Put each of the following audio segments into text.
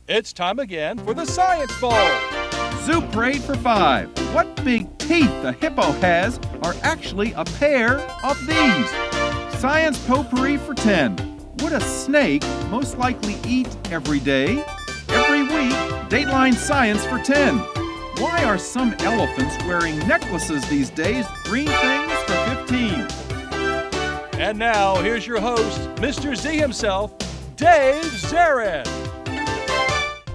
It's time again for the Science Bowl. Zoo parade for 5. What big teeth a hippo has are actually a pair of these. Science potpourri for 10. Would a snake most likely eat every day? Every week, Dateline Science for 10. Why are some elephants wearing necklaces these days? Green things for 15. And now, here's your host, Mr. Z himself, Dave Zarin.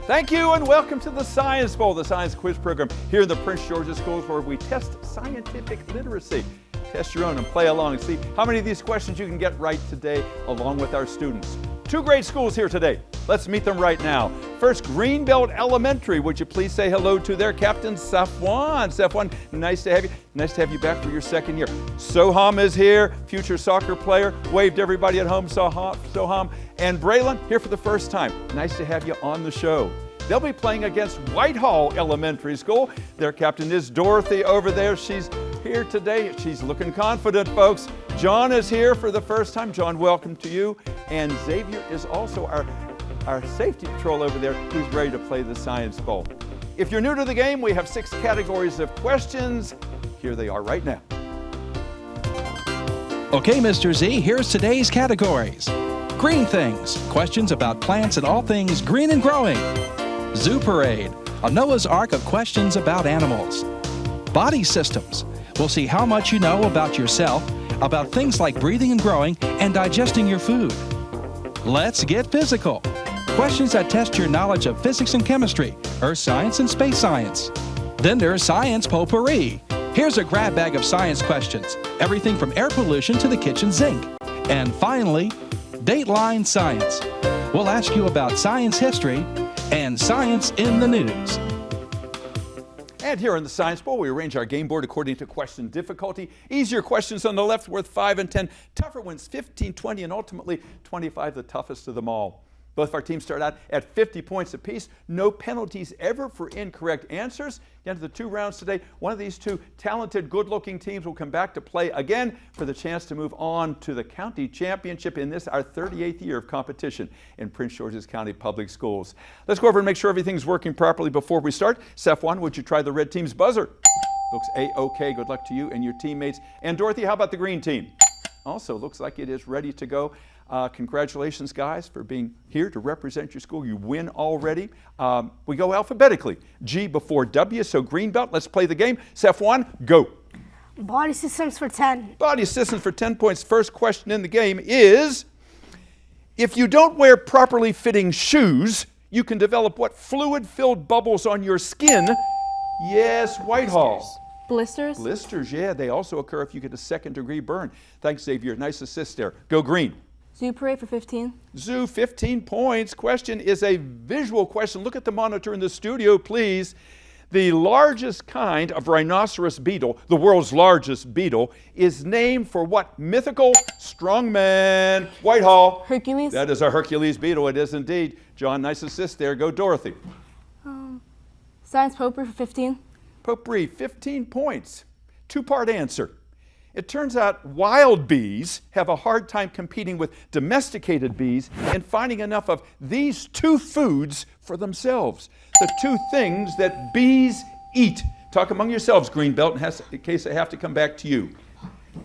Thank you and welcome to the Science Bowl, the science quiz program here in the Prince George's Schools where we test scientific literacy. Test your own and play along and see how many of these questions you can get right today along with our students. 2 great schools here today. Let's meet them right now. First, Greenbelt Elementary. Would you please say hello to their captain, Safwan. Safwan, nice to have you. Nice to have you back for your 2nd year. Soham is here, future soccer player. Waved everybody at home, Soham. And Braylon, here for the first time. Nice to have you on the show. They'll be playing against Whitehall Elementary School. Their captain is Dorothy over there. She's here today. She's looking confident, folks. John is here for the first time. John, welcome to you. And Xavier is also our safety patrol over there who's ready to play the Science Bowl. If you're new to the game, we have 6 categories of questions. Here they are right now. Okay, Mr. Z, here's today's categories. Green things, questions about plants and all things green and growing. Zoo parade, a Noah's Ark of questions about animals. Body systems, we'll see how much you know about yourself, about things like breathing and growing and digesting your food. Let's get physical. Questions that test your knowledge of physics and chemistry, earth science and space science. Then there's science potpourri. Here's a grab bag of science questions, everything from air pollution to the kitchen sink. And finally, Dateline Science. We'll ask you about science history and science in the news. And here in the Science Bowl, we arrange our game board according to question difficulty. Easier questions on the left worth 5 and 10. Tougher ones 15, 20, and ultimately 25, the toughest of them all. Both of our teams start out at 50 points apiece. No penalties ever for incorrect answers. Into the 2 rounds today, one of these 2 talented, good-looking teams will come back to play again for the chance to move on to the county championship in this, our 38th year of competition in Prince George's County Public Schools. Let's go over and make sure everything's working properly before we start. Safwan, would you try the red team's buzzer? Looks A-OK. Good luck to you and your teammates. And Dorothy, how about the green team? Also looks like it is ready to go. Congratulations, guys, for being here to represent your school. You win already. We go alphabetically. G before W, so Greenbelt. Let's play the game. Safwan, go. Body systems for 10. Body systems for 10 points. First question in the game is, if you don't wear properly fitting shoes, you can develop what fluid-filled bubbles on your skin? Yes, Whitehall. Blisters? Blisters, yeah. They also occur if you get a 2nd-degree burn. Thanks, Xavier. Nice assist there. Go green. Zoo parade for 15. Zoo, 15 points. Question is a visual question. Look at the monitor in the studio, please. The largest kind of rhinoceros beetle, the world's largest beetle, is named for what mythical strongman? Whitehall. Hercules? That is a Hercules beetle. It is indeed. John, nice assist there. Go Dorothy. Science potpourri for 15. Potpourri, 15 points. 2-part answer. It turns out wild bees have a hard time competing with domesticated bees in finding enough of these 2 foods for themselves. The 2 things that bees eat. Talk among yourselves, Greenbelt, in case I have to come back to you.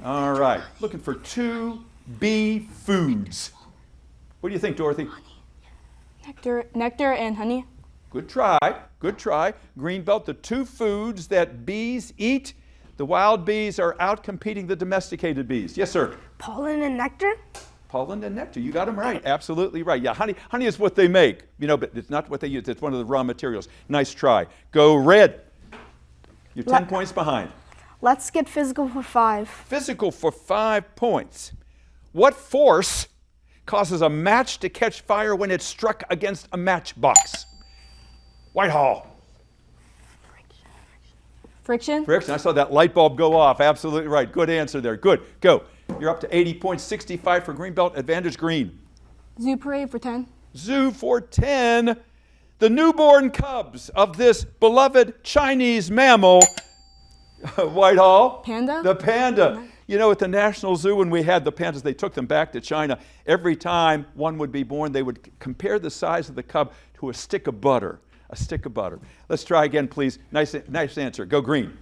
All right, looking for 2 bee foods. What do you think, Dorothy? Nectar and honey. Good try, good try. Greenbelt, the 2 foods that bees eat. The wild bees are out competing the domesticated bees. Yes, sir? Pollen and nectar? Pollen and nectar. You got them right. Absolutely right. Yeah, honey is what they make, but it's not what they use. It's one of the raw materials. Nice try. Go red. You're 10 points behind. Let's get physical for 5. Physical for 5 points. What force causes a match to catch fire when it's struck against a matchbox? Whitehall. Friction? Friction. I saw that light bulb go off. Absolutely right. Good answer there. Good. Go. You're up to 80 points. 65 for Greenbelt. Advantage green. Zoo parade for 10. Zoo for 10. The newborn cubs of this beloved Chinese mammal. Whitehall. Panda? The panda. You know, at the National Zoo, when we had the pandas, they took them back to China. Every time one would be born, they would compare the size of the cub to to a stick of butter. A stick of butter. Let's try again, please. Nice answer. Go green.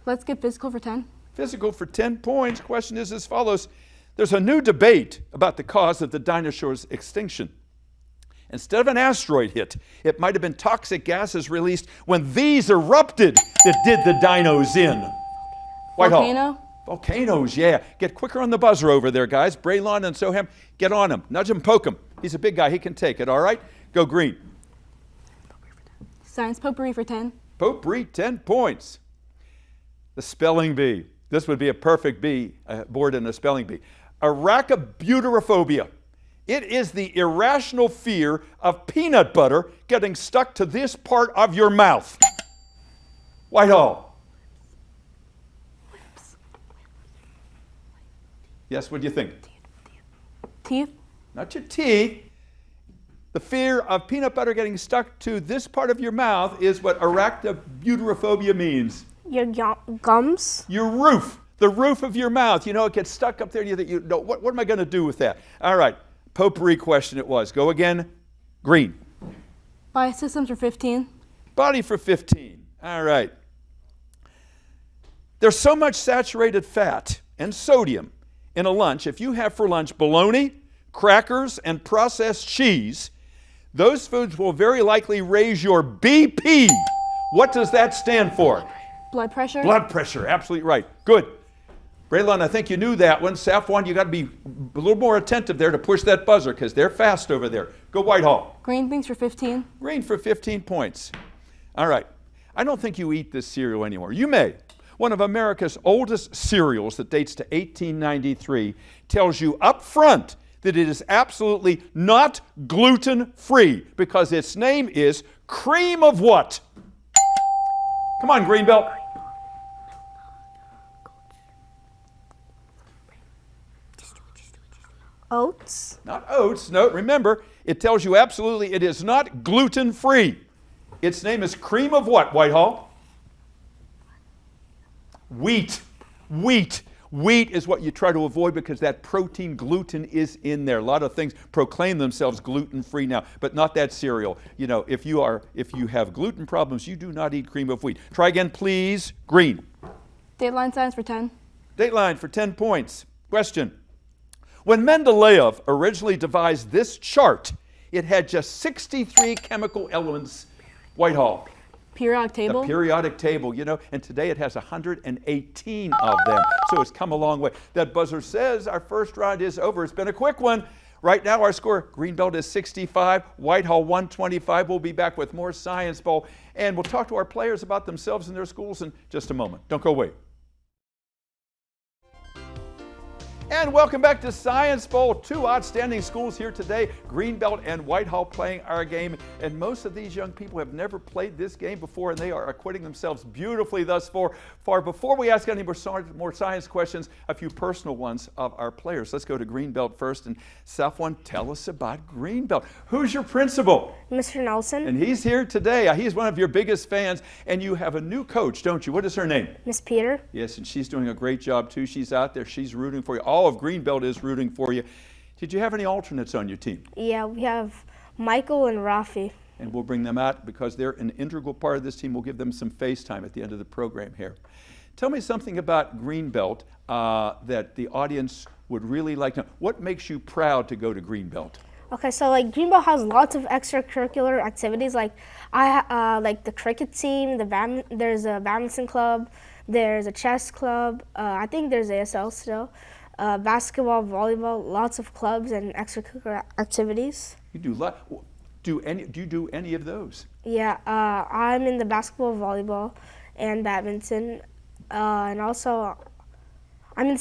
Let's get physical for 10. Physical for 10 points. Question is as follows. There's a new debate about the cause of the dinosaurs' extinction. Instead of an asteroid hit, it might have been toxic gases released when these erupted that did the dinos in. Whitehall. Volcano. Volcanoes, yeah. Get quicker on the buzzer over there, guys. Braylon and Soham, get on him. Nudge him, poke him. He's a big guy. He can take it, all right? Go green. Science potpourri for 10. Potpourri, 10 points. The spelling bee. This would be a perfect bee, board in a spelling bee. Arachibutyrophobia. It is the irrational fear of peanut butter getting stuck to this part of your mouth. Whitehall. Yes, what do you think? Teeth. Not your teeth. The fear of peanut butter getting stuck to this part of your mouth is what arachibutyrophobia means. Your gums. Your roof, the roof of your mouth. You know, it gets stuck up there. You know, what am I going to do with that? All right, potpourri question it was. Go again. Green. Biosystems for 15. Body for 15. All right. There's so much saturated fat and sodium in a lunch. If you have for lunch bologna, crackers, and processed cheese, those foods will very likely raise your BP. What does that stand for? Blood pressure. Blood pressure, absolutely right. Good. Braylon, I think you knew that one. Safwan, you got to be a little more attentive there to push that buzzer because they're fast over there. Go Whitehall. Green things for 15. Green for 15 points. All right. I don't think you eat this cereal anymore. You may. One of America's oldest cereals that dates to 1893 tells you up front that it is absolutely not gluten-free because its name is cream of what? Come on, Greenbelt. Oats. Not oats. No, remember, it tells you absolutely it is not gluten-free. Its name is cream of what, Whitehall? Wheat. Wheat. Wheat is what you try to avoid because that protein gluten is in there. A lot of things proclaim themselves gluten-free now, but not that cereal. You know, if you have gluten problems, you do not eat cream of wheat. Try again, please. Green. Dateline science for 10. Dateline for 10 points. Question. When Mendeleev originally devised this chart, it had just 63 chemical elements. Whitehall. Periodic table. The periodic table, you know, and today it has 118 of them. So it's come a long way. That buzzer says our first round is over. It's been a quick one. Right now our score, Greenbelt is 65, Whitehall 125. We'll be back with more Science Bowl, and we'll talk to our players about themselves and their schools in just a moment. Don't go away. And welcome back to Science Bowl. Two outstanding schools here today, Greenbelt and Whitehall, playing our game. And most of these young people have never played this game before, and they are acquitting themselves beautifully thus far. Before we ask any more science questions, a few personal ones of our players. Let's go to Greenbelt first. And Safwan, tell us about Greenbelt. Who's your principal? Mr. Nelson. And he's here today. He's one of your biggest fans. And you have a new coach, don't you? What is her name? Miss Peter. Yes, and she's doing a great job too. She's out there. She's rooting for you. All of Greenbelt is rooting for you. Did you have any alternates on your team? Yeah, we have Michael and Rafi. And we'll bring them out because they're an integral part of this team. We'll give them some FaceTime at the end of the program here. Tell me something about Greenbelt that the audience would really like to know. What makes you proud to go to Greenbelt? Okay, so like Greenbelt has lots of extracurricular activities. Like like the cricket team, there's a badminton club, there's a chess club. I think there's ASL still. Basketball, volleyball, lots of clubs and extracurricular activities. You do you do any of those? Yeah, I'm in the basketball, volleyball, and badminton, and also I'm a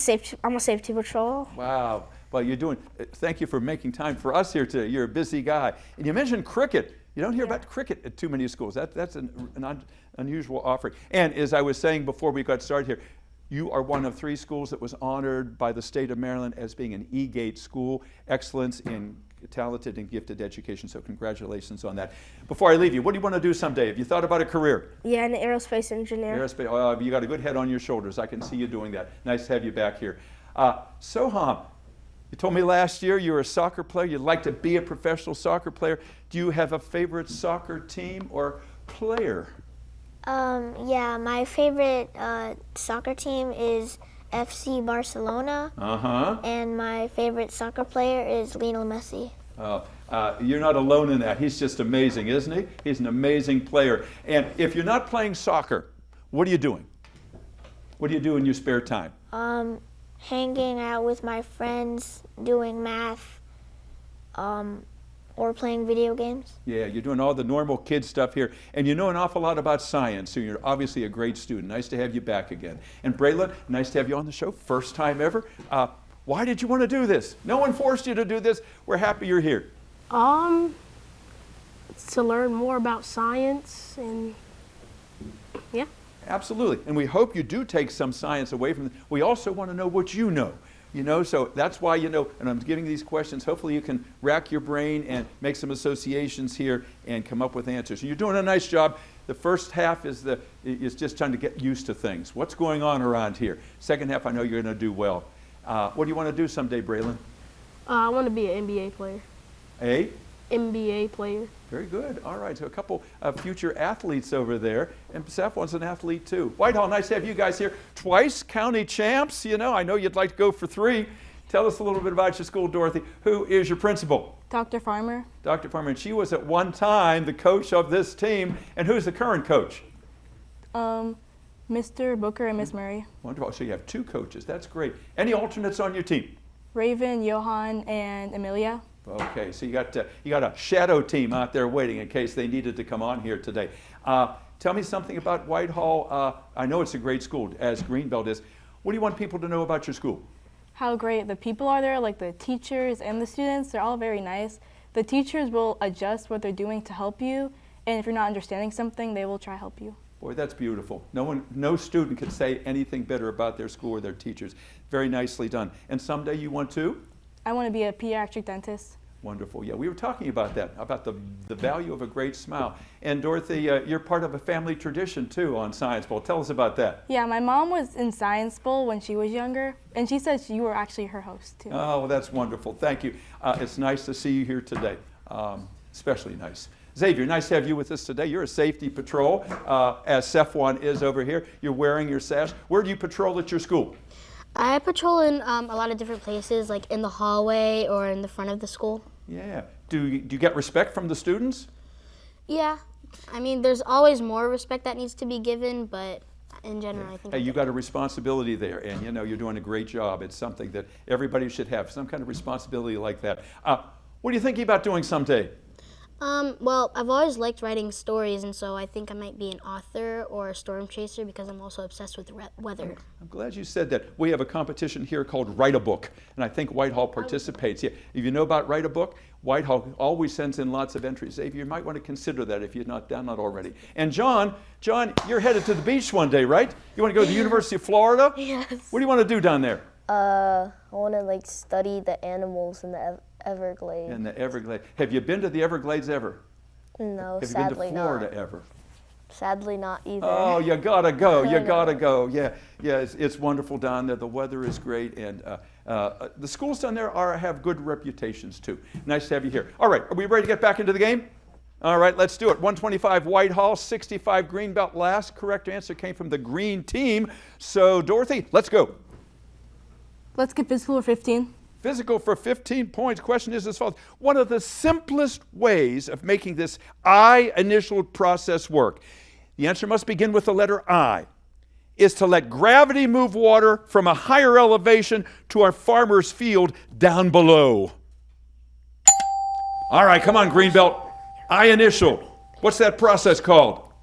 safety patrol. Wow. Well, you're doing. Thank you for making time for us here today. You're a busy guy, and you mentioned cricket. You don't hear about cricket at too many schools. That's an unusual offering. And as I was saying before we got started here, you are one of 3 schools that was honored by the state of Maryland as being an E-Gate school, excellence in talented and gifted education. So congratulations on that. Before I leave you, what do you want to do someday? Have you thought about a career? Yeah, an aerospace engineer. Aerospace. You got a good head on your shoulders. I can see you doing that. Nice to have you back here. Soham, You told me last year you were a soccer player. You'd like to be a professional soccer player. Do you have a favorite soccer team or player? Yeah, my favorite soccer team is FC Barcelona. And my favorite soccer player is Lionel Messi. You're not alone in that. He's just amazing, isn't he? He's an amazing player. And if you're not playing soccer, what are you doing? What do you do in your spare time? Hanging out with my friends, doing math, or playing video games. Yeah, you're doing all the normal kid stuff here, and you know an awful lot about science, so you're obviously a great student. Nice to have you back again. And Braylon, nice to have you on the show, first time ever. Why did you want to do this? No one forced you to do this. We're happy you're here. To learn more about science and yeah. Absolutely, and we hope you do take some science away from it. We also want to know what you know. So that's why, and I'm giving these questions. Hopefully you can rack your brain and make some associations here and come up with answers. And you're doing a nice job. The first half is just trying to get used to things. What's going on around here? Second half, I know you're going to do well. What do you want to do someday, Braylon? I want to be an NBA player. A? NBA player. Very good. All right, so a couple of future athletes over there. And Seth wants an athlete too. Whitehall, nice to have you guys here. Twice county champs. I know you'd like to go for 3. Tell us a little bit about your school, Dorothy. Who is your principal? Dr. Farmer. Dr. Farmer, and she was at one time the coach of this team. And who's the current coach? Mr. Booker and Miss Murray. Wonderful. So you have 2 coaches. That's great. Any alternates on your team? Raven, Johan, and Amelia. Okay, so you got a shadow team out there waiting in case they needed to come on here today. Tell me something about Whitehall. I know it's a great school, as Greenbelt is. What do you want people to know about your school? How great the people are there, like the teachers and the students. They're all very nice. The teachers will adjust what they're doing to help you, and if you're not understanding something, they will try to help you. Boy, that's beautiful. No student could say anything better about their school or their teachers. Very nicely done. And someday you want to? I want to be a pediatric dentist. Wonderful. Yeah, we were talking about that, about the value of a great smile. And Dorothy, you're part of a family tradition too on Science Bowl. Tell us about that. Yeah, my mom was in Science Bowl when she was younger, and she said you were actually her host too. Oh, well, that's wonderful. Thank you. It's nice to see you here today, especially nice. Xavier, nice to have you with us today. You're a safety patrol, as Sefwan is over here. You're wearing your sash. Where do you patrol at your school? I patrol in a lot of different places, like in the hallway or in the front of the school. Yeah. Do you get respect from the students? Yeah. I mean, there's always more respect that needs to be given, but in general, I think... Hey, you got a responsibility there, and you're doing a great job. It's something that everybody should have, some kind of responsibility like that. What are you thinking about doing someday? Well, I've always liked writing stories, and so I think I might be an author or a storm chaser because I'm also obsessed with weather. I'm glad you said that. We have a competition here called Write a Book, and I think Whitehall participates. Yeah. If you know about Write a Book, Whitehall always sends in lots of entries. Xavier, you might want to consider that if you're not done that already. And John, you're headed to the beach one day, right? You want to go to the University of Florida? Yes. What do you want to do down there? I want to study the animals in the Everglades. In the Everglades. Have you been to the Everglades ever? No, Have sadly you been to Florida not. ever? Sadly not either. Oh, you gotta go. You gotta go. Yeah, it's wonderful down there. The weather is great, and the schools down there have good reputations too. Nice to have you here. All right, are we ready to get back into the game? All right, let's do it. 125 Whitehall, 65 Greenbelt. Last correct answer came from the green team. So Dorothy, let's go. Let's get physical for 15. Physical for 15 points. Question is as follows. One of the simplest ways of making this I initial process work, the answer must begin with the letter I, is to let gravity move water from a higher elevation to our farmer's field down below. All right, come on, Greenbelt. I initial. What's that process called?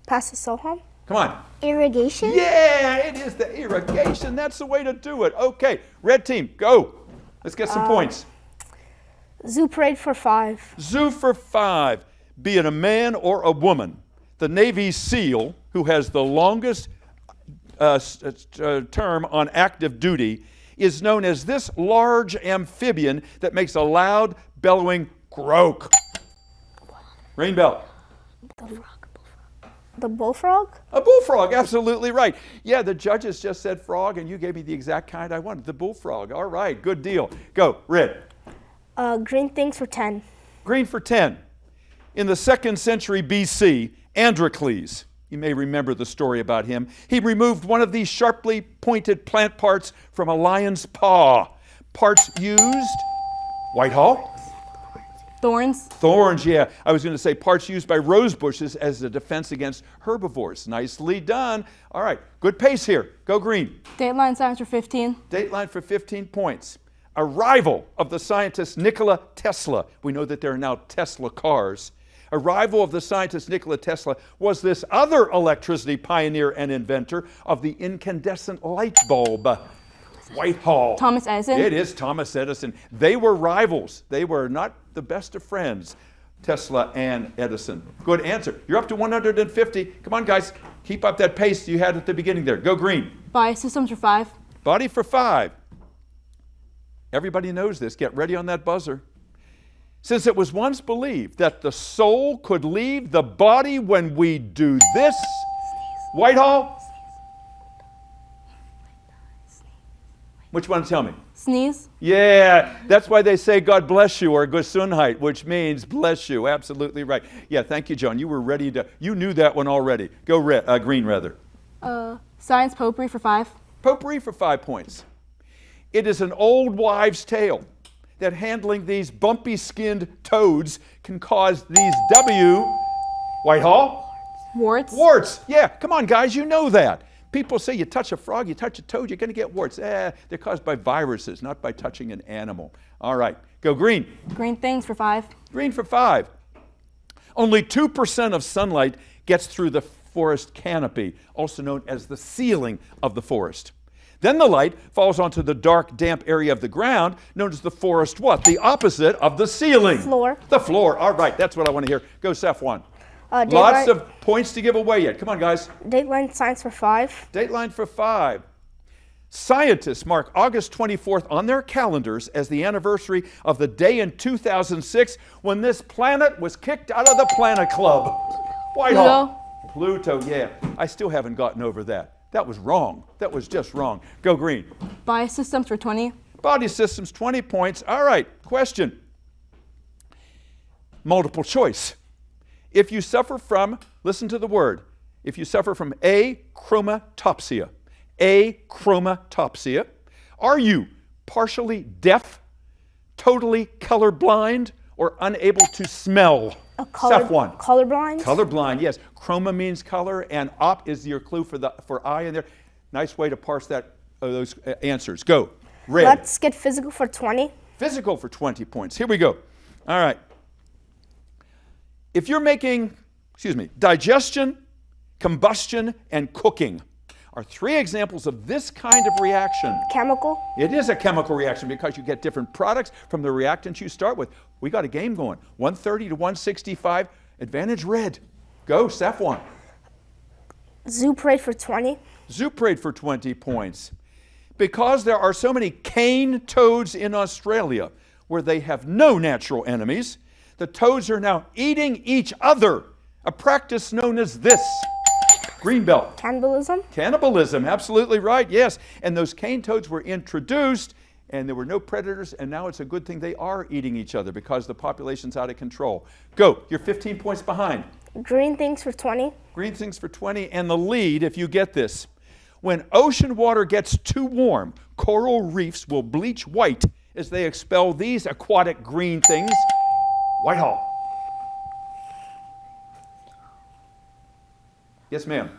Pass the Soham? Come on. Irrigation? Yeah, it is the irrigation. That's the way to do it. Okay, red team, go. Let's get some points. Zoo parade for 5. Zoo for 5. Be it a man or a woman, the Navy SEAL, who has the longest term on active duty, is known as this large amphibian that makes a loud, bellowing croak. Greenbelt. The bullfrog? A bullfrog, absolutely right. Yeah, the judges just said frog, and you gave me the exact kind I wanted, the bullfrog. All right, good deal. Go, Red. Green things for 10. Green for 10. In the 2nd century BC, Androcles, you may remember the story about him, he removed one of these sharply pointed plant parts from a lion's paw. Parts used, Whitehall? Thorns. Thorns, yeah. I was going to say parts used by rose bushes as a defense against herbivores. Nicely done. All right, good pace here. Go Green. Dateline science for 15. Dateline for 15 points. A rival of the scientist Nikola Tesla. We know that there are now Tesla cars. A rival of the scientist Nikola Tesla was this other electricity pioneer and inventor of the incandescent light bulb. Whitehall. Thomas Edison. It is Thomas Edison. They were rivals. They were not the best of friends, Tesla and Edison. Good answer. You're up to 150. Come on, guys. Keep up that pace you had at the beginning there. Go Green. Biosystems for 5. Body for 5. Everybody knows this. Get ready on that buzzer. Since it was once believed that the soul could leave the body when we do this, Whitehall? Which one? Tell me. Sneeze. Yeah, that's why they say God bless you or Gesundheit, which means bless you. Absolutely right. Yeah, thank you, John. You were ready to, you knew that one already. Go Green, rather. Science potpourri for 5. Potpourri for 5 points. It is an old wives' tale that handling these bumpy-skinned toads can cause these Whitehall? Warts. Warts. Yeah, come on, guys, you know that. People say you touch a frog, you touch a toad, you're going to get warts. They're caused by viruses, not by touching an animal. All right, go Green. Green things for 5. Green for 5. Only 2% of sunlight gets through the forest canopy, also known as the ceiling of the forest. Then the light falls onto the dark, damp area of the ground, known as the forest what? The opposite of the ceiling. Floor. The floor. All right, that's what I want to hear. Go, Safwan. Lots of points to give away yet. Come on, guys. Dateline science for 5. Dateline for 5. Scientists mark August 24th on their calendars as the anniversary of the day in 2006 when this planet was kicked out of the Planet Club. Whitehall. Pluto, yeah. I still haven't gotten over that. That was wrong. That was just wrong. Go Green. Biosystems for 20. Body systems, 20 points. All right, question. Multiple choice. If you suffer from, listen to the word, if you suffer from achromatopsia, are you partially deaf, totally colorblind, or unable to smell? Colorblind. Colorblind, yes. Chroma means color, and op is your clue for eye in there. Nice way to parse those answers. Go. Red. Let's get physical for 20. Physical for 20 points. Here we go. All right. If you're making, digestion, combustion, and cooking are 3 examples of this kind of reaction. Chemical. It is a chemical reaction because you get different products from the reactants you start with. We got a game going. 130 to 165. Advantage Red. Go, Safwan. Zoo parade for 20. Zoo parade for 20 points. Because there are so many cane toads in Australia where they have no natural enemies, the toads are now eating each other, a practice known as this. Greenbelt. Cannibalism? Cannibalism, absolutely right, yes. And those cane toads were introduced, and there were no predators, and now it's a good thing they are eating each other because the population's out of control. Go, you're 15 points behind. Green things for 20. Green things for 20, and the lead, if you get this. When ocean water gets too warm, coral reefs will bleach white as they expel these aquatic green things. Whitehall. Yes, ma'am.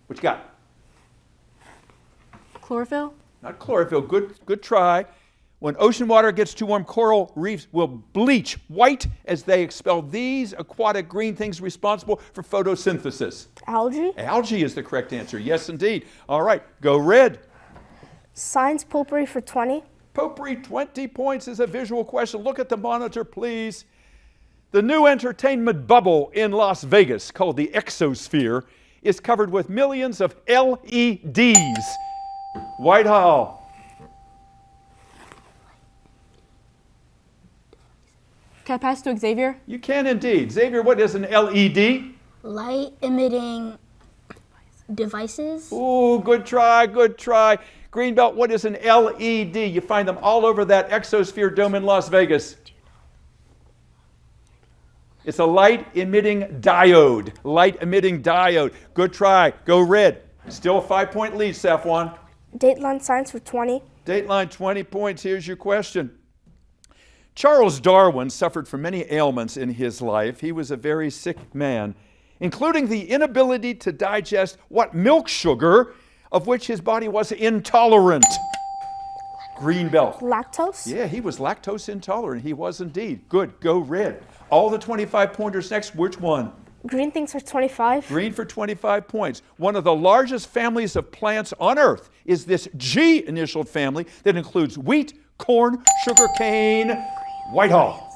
What you got? Chlorophyll? Not chlorophyll. Good try. When ocean water gets too warm, coral reefs will bleach white as they expel these aquatic green things responsible for photosynthesis. Algae? Algae is the correct answer. Yes, indeed. All right, go Red. Science potpourri for 20. Potpourri, 20 points is a visual question. Look at the monitor, please. The new entertainment bubble in Las Vegas, called the Exosphere, is covered with millions of LEDs. Whitehall. Can I pass to Xavier? You can indeed. Xavier, what is an LED? Light emitting devices. Ooh, good try, good try. Greenbelt, what is an LED? You find them all over that Exosphere Dome in Las Vegas. It's a light-emitting diode. Light-emitting diode. Good try. Go red. Still a 5-point lead, Safwan. Dateline science for 20. Dateline, 20 points. Here's your question. Charles Darwin suffered from many ailments in his life. He was a very sick man, including the inability to digest what milk sugar of which his body was intolerant. Greenbelt. Lactose? Yeah, he was lactose intolerant. He was indeed. Good. Go red. All the 25 pointers next. Which one? Green things for 25. Green for 25 points. One of the largest families of plants on Earth is this G-initialed family that includes wheat, corn, sugarcane, Whitehall.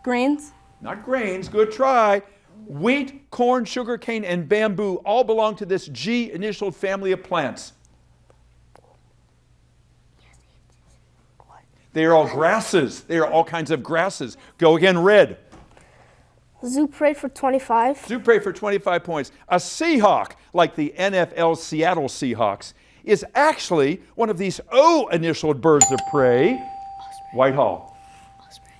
Greens. Not grains. Good try. Wheat, corn, sugarcane, and bamboo all belong to this G-initialed family of plants. They are all grasses. They are all kinds of grasses. Go again, red. Zoo parade for 25. Zoo parade for 25 points. A Seahawk, like the NFL Seattle Seahawks, is actually one of these O-initialed birds of prey. Whitehall.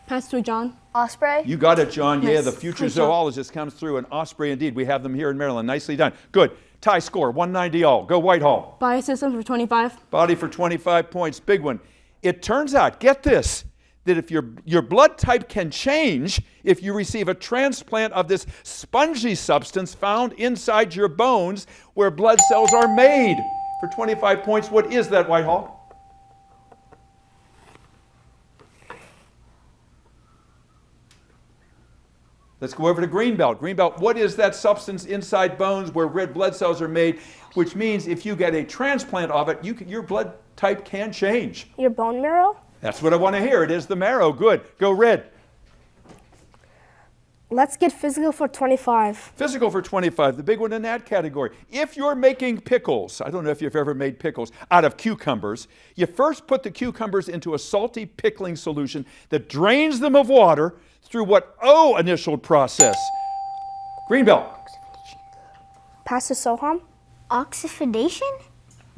Pass to John. Osprey. You got it, John. Yeah, Nice. the future Good job. zoologist comes through. An osprey indeed. We have them here in Maryland. Nicely done. Good. Tie score, 190 all. Go Whitehall. Biosystems for 25. Body for 25 points. Big one. It turns out, get this, that if your blood type can change if you receive a transplant of this spongy substance found inside your bones where blood cells are made. For 25 points, what is that, Whitehall? Let's go over to Greenbelt. Greenbelt, what is that substance inside bones where red blood cells are made, which means if you get a transplant of it, your blood type can change? Your bone marrow? That's what I want to hear. It is the marrow. Good. Go red. Let's get physical for 25. Physical for 25, the big one in that category. If you're making pickles, I don't know if you've ever made pickles, out of cucumbers, you first put the cucumbers into a salty pickling solution that drains them of water through what O-initialed process? Greenbelt. Pass to Soham. Oxidation?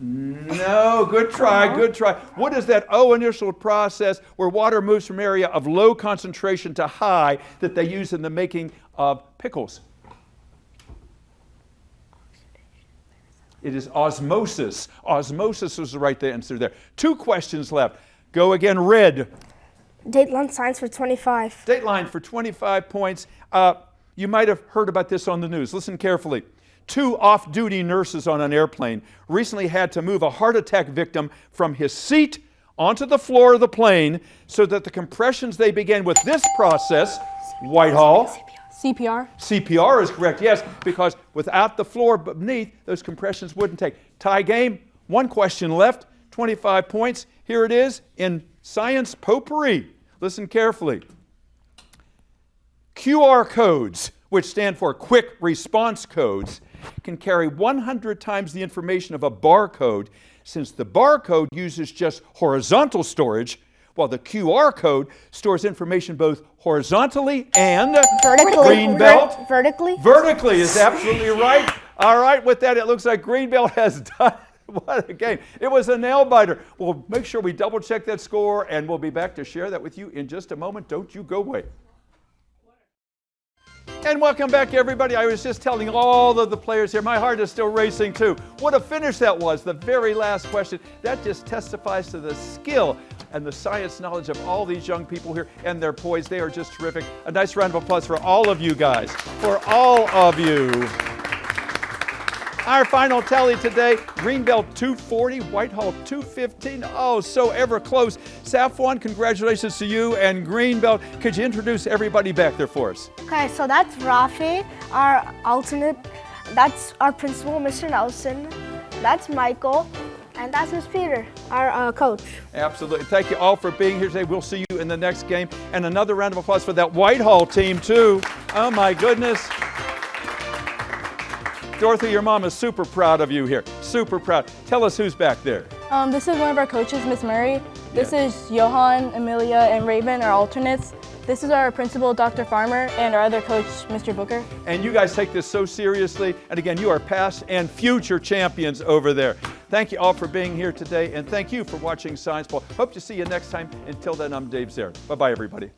No, good try, good try. What is that O-initialed process where water moves from area of low concentration to high that they use in the making of pickles? It is osmosis. Osmosis was the right answer there. 2 questions left. Go again, red. Dateline science for 25. Dateline for 25 points. You might have heard about this on the news. Listen carefully. 2 off-duty nurses on an airplane recently had to move a heart attack victim from his seat onto the floor of the plane so that the compressions they began with this process, Whitehall. CPR. CPR is correct, yes, because without the floor beneath, those compressions wouldn't take. Tie game, 1 question left, 25 points. Here it is in science potpourri. Listen carefully. QR codes, which stand for quick response codes, can carry 100 times the information of a barcode, since the barcode uses just horizontal storage, while the QR code stores information both horizontally and Vertically. Greenbelt. Vertically. Vertically is absolutely right. All right, with that, it looks like Greenbelt has done. What a game. It was a nail biter. We'll make sure we double check that score, and we'll be back to share that with you in just a moment. Don't you go away. And welcome back, everybody. I was just telling all of the players here, my heart is still racing too. What a finish that was, the very last question. That just testifies to the skill and the science knowledge of all these young people here and their poise. They are just terrific. A nice round of applause for all of you guys, for all of you. Our final tally today, Greenbelt 240, Whitehall 215. Oh, so ever close. Safwan, congratulations to you and Greenbelt. Could you introduce everybody back there for us? Okay, so that's Rafi, our alternate. That's our principal, Mr. Nelson. That's Michael. And that's Miss Peter, our coach. Absolutely. Thank you all for being here today. We'll see you in the next game. And another round of applause for that Whitehall team, too. Oh, my goodness. Dorothy, your mom is super proud of you here. Super proud. Tell us who's back there. This is one of our coaches, Miss Murray. This is Johan, Amelia, and Raven, our alternates. This is our principal, Dr. Farmer, and our other coach, Mr. Booker. And you guys take this so seriously. And again, you are past and future champions over there. Thank you all for being here today, and thank you for watching Science Bowl. Hope to see you next time. Until then, I'm Dave Zarin. Bye-bye, everybody.